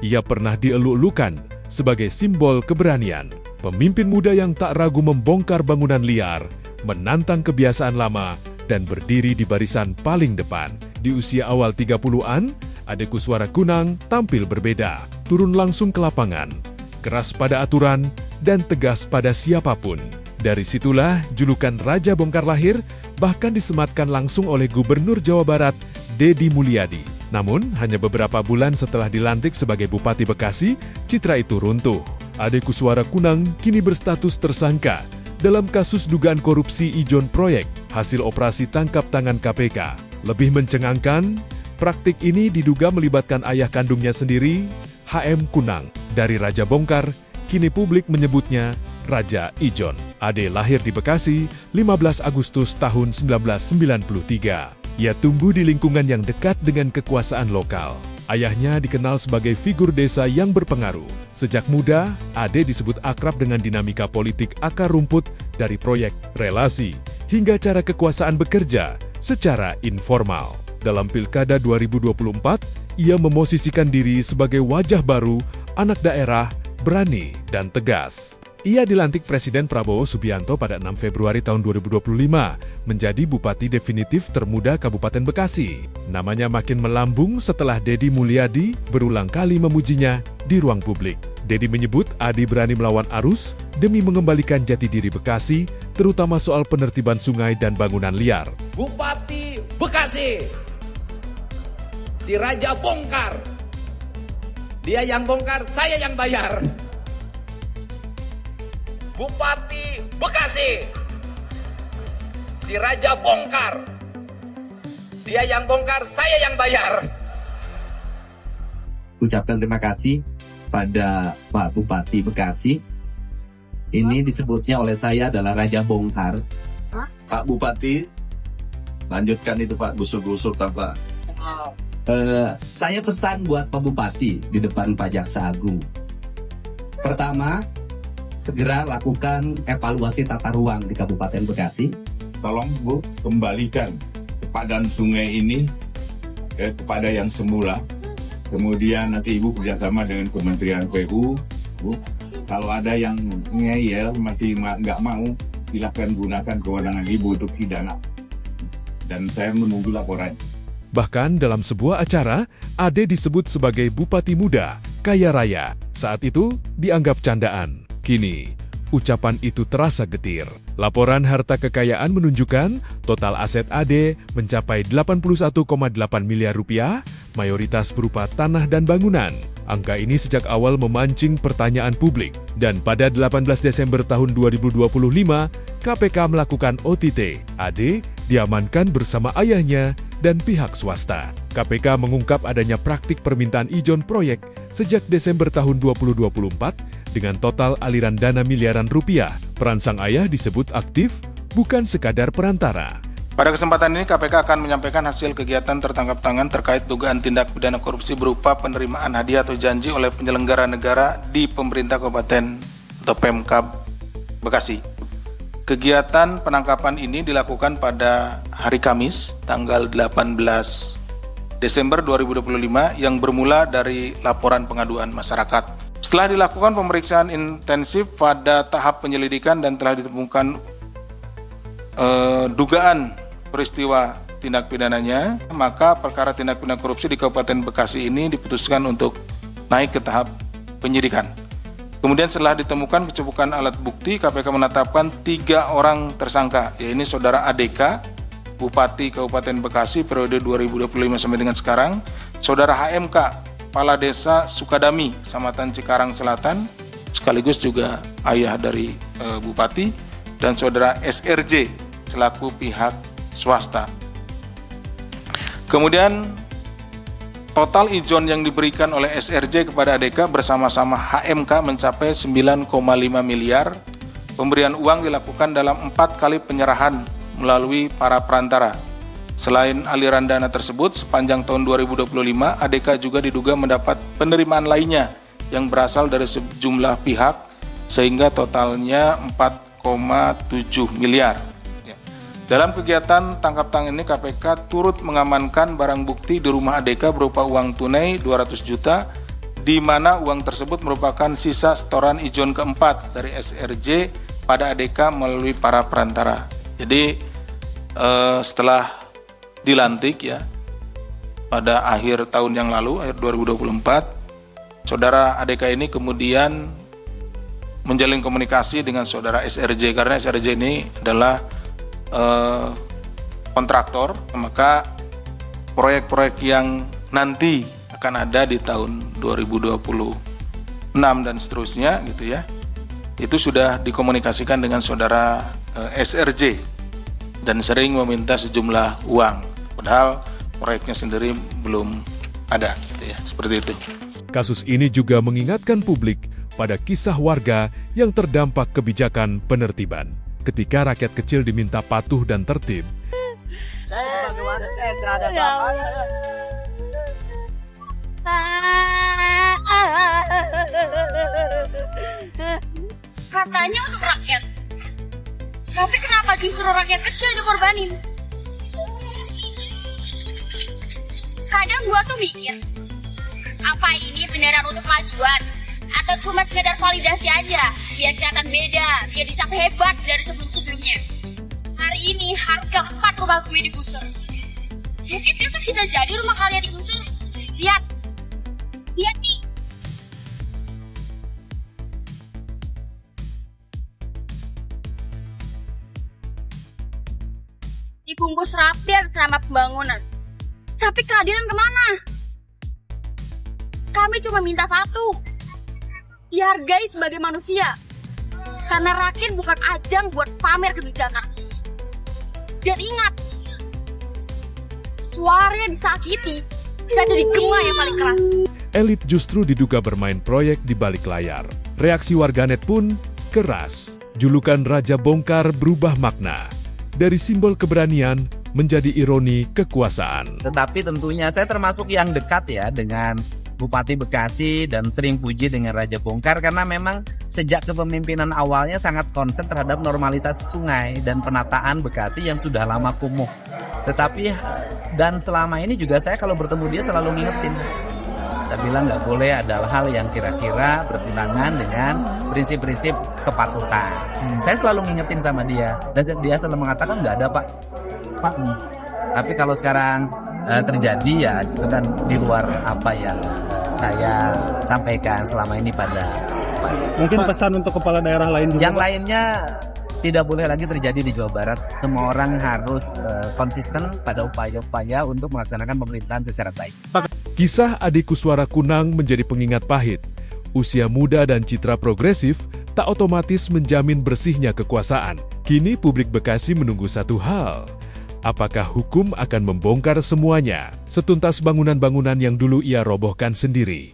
Ia pernah dieluk-elukan sebagai simbol keberanian, pemimpin muda yang tak ragu membongkar bangunan liar, menantang kebiasaan lama, dan berdiri di barisan paling depan. Di usia awal 30-an, Ade Kuswara Kunang tampil berbeda, turun langsung ke lapangan, keras pada aturan, dan tegas pada siapapun. Dari situlah julukan Raja Bongkar lahir, bahkan disematkan langsung oleh Gubernur Jawa Barat, Deddy Mulyadi. Namun, hanya beberapa bulan setelah dilantik sebagai Bupati Bekasi, citra itu runtuh. Ade Kuswara Kunang kini berstatus tersangka dalam kasus dugaan korupsi ijon proyek hasil operasi tangkap tangan KPK. Lebih mencengangkan, praktik ini diduga melibatkan ayah kandungnya sendiri, HM Kunang. Dari Raja Bongkar, kini publik menyebutnya Raja Ijon. Ade lahir di Bekasi 15 Agustus tahun 1993. Ia tumbuh di lingkungan yang dekat dengan kekuasaan lokal. Ayahnya dikenal sebagai figur desa yang berpengaruh. Sejak muda, Ade disebut akrab dengan dinamika politik akar rumput dari proyek, relasi, hingga cara kekuasaan bekerja secara informal. Dalam Pilkada 2024, ia memosisikan diri sebagai wajah baru, anak daerah, berani, dan tegas. Ia dilantik Presiden Prabowo Subianto pada 6 Februari tahun 2025, menjadi Bupati definitif termuda Kabupaten Bekasi. Namanya makin melambung setelah Deddy Mulyadi berulang kali memujinya di ruang publik. Deddy menyebut Ade berani melawan arus demi mengembalikan jati diri Bekasi, terutama soal penertiban sungai dan bangunan liar. Bupati Bekasi, si Raja Bongkar. Dia yang bongkar, saya yang bayar. Bupati Bekasi, si Raja Bongkar. Dia yang bongkar, saya yang bayar. Ucapkan terima kasih pada Pak Bupati Bekasi. Ini disebutnya oleh saya adalah Raja Bongkar. Pak Bupati, lanjutkan itu Pak, gusur-gusur tanpa. Saya pesan buat Pak Bupati di depan Pak Jaksa Agung. Pertama, segera lakukan evaluasi tata ruang di Kabupaten Bekasi. Tolong Bu, kembalikan kepadaan sungai ini kepada yang semula. Kemudian nanti Ibu bekerjasama dengan Kementerian PU. Bu, kalau ada yang ngeyel, masih nggak mau, silakan gunakan kewenangan Ibu untuk pidana. Dan saya menunggu laporan. Bahkan dalam sebuah acara, Ade disebut sebagai Bupati Muda, Kaya Raya. Saat itu dianggap candaan. Kini, ucapan itu terasa getir. Laporan harta kekayaan menunjukkan total aset Ade mencapai 81,8 miliar rupiah, mayoritas berupa tanah dan bangunan. Angka ini sejak awal memancing pertanyaan publik. Dan pada 18 Desember tahun 2025, KPK melakukan OTT. Ade diamankan bersama ayahnya dan pihak swasta. KPK mengungkap adanya praktik permintaan ijon proyek sejak Desember tahun 2024 dengan total aliran dana miliaran rupiah. Peran sang ayah disebut aktif, bukan sekadar perantara. Pada kesempatan ini KPK akan menyampaikan hasil kegiatan tertangkap tangan terkait dugaan tindak pidana korupsi berupa penerimaan hadiah atau janji oleh penyelenggara negara di pemerintah kabupaten atau Pemkab Bekasi. Kegiatan penangkapan ini dilakukan pada hari Kamis, tanggal 18 Desember 2025 yang bermula dari laporan pengaduan masyarakat. Setelah dilakukan pemeriksaan intensif pada tahap penyelidikan dan telah ditemukan dugaan peristiwa tindak pidananya, maka perkara tindak pidana korupsi di Kabupaten Bekasi ini diputuskan untuk naik ke tahap penyidikan. Kemudian setelah ditemukan kecukupan alat bukti, KPK menetapkan 3 orang tersangka, yaitu Saudara ADK, Bupati Kabupaten Bekasi periode 2025 sampai dengan sekarang, Saudara HMK, Kepala Desa Sukadami, Kecamatan Cikarang Selatan, sekaligus juga ayah dari Bupati, dan Saudara SRJ, selaku pihak swasta. Kemudian total ijon yang diberikan oleh SRJ kepada ADK bersama-sama HMK mencapai 9,5 miliar. Pemberian uang dilakukan dalam 4 kali penyerahan melalui para perantara. Selain aliran dana tersebut, sepanjang tahun 2025, ADK juga diduga mendapat penerimaan lainnya yang berasal dari sejumlah pihak, sehingga totalnya 4,7 miliar. Dalam kegiatan tangkap tangan ini, KPK turut mengamankan barang bukti di rumah ADK berupa uang tunai 200 juta di mana uang tersebut merupakan sisa setoran ijon keempat dari SRJ pada ADK melalui para perantara. Jadi setelah dilantik ya pada akhir tahun yang lalu, akhir 2024, saudara ADK ini kemudian menjalin komunikasi dengan saudara SRJ, karena SRJ ini adalah kontraktor, maka proyek-proyek yang nanti akan ada di tahun 2026 dan seterusnya gitu ya, itu sudah dikomunikasikan dengan saudara SRJ dan sering meminta sejumlah uang, padahal proyeknya sendiri belum ada gitu ya, seperti itu. Kasus ini juga mengingatkan publik pada kisah warga yang terdampak kebijakan penertiban. Ketika rakyat kecil diminta patuh dan tertib, katanya untuk rakyat, tapi kenapa justru rakyat kecil dikorbanin? Kadang gua tuh mikir, apa ini beneran untuk kemajuan atau cuma sekedar validasi aja biar kelihatan beda, biar dicap hebat dari sebelum-sebelumnya. Hari ini harga 4 rumah gue digusur, mungkin besok bisa jadi rumah kalian digusur. Lihat nih. Dibungkus rapi atas nama pembangunan. Tapi keadilan kemana? Kami cuma minta satu, dihargai sebagai manusia. Karena rakyat bukan ajang buat pamer kebijakan. Dan ingat, suara yang disakiti bisa jadi gema yang paling keras. elit justru diduga bermain proyek di balik layar. Reaksi warganet pun keras. Julukan Raja Bongkar berubah makna. Dari simbol keberanian menjadi ironi kekuasaan. Tetapi tentunya saya termasuk yang dekat ya dengan Bupati Bekasi dan sering puji dengan Raja Bongkar karena memang sejak kepemimpinan awalnya sangat konsen terhadap normalisasi sungai dan penataan Bekasi yang sudah lama kumuh. Tetapi dan selama ini juga saya kalau bertemu dia selalu ngingetin. Saya bilang nggak boleh ada hal yang kira-kira bertentangan dengan prinsip-prinsip kepatutan. Saya selalu ngingetin sama dia dan dia selalu mengatakan nggak ada Pak. Tapi kalau sekarang terjadi ya itu kan di luar apa yang saya sampaikan selama ini pada mungkin pesan untuk kepala daerah lain juga. Yang lainnya tidak boleh lagi terjadi di Jawa Barat. Semua orang harus konsisten pada upaya-upaya untuk melaksanakan pemerintahan secara baik. Kisah Adi Kuswara Kunang menjadi pengingat pahit. Usia muda dan citra progresif tak otomatis menjamin bersihnya kekuasaan. Kini publik Bekasi menunggu satu hal. Apakah hukum akan membongkar semuanya, setuntas bangunan-bangunan yang dulu ia robohkan sendiri?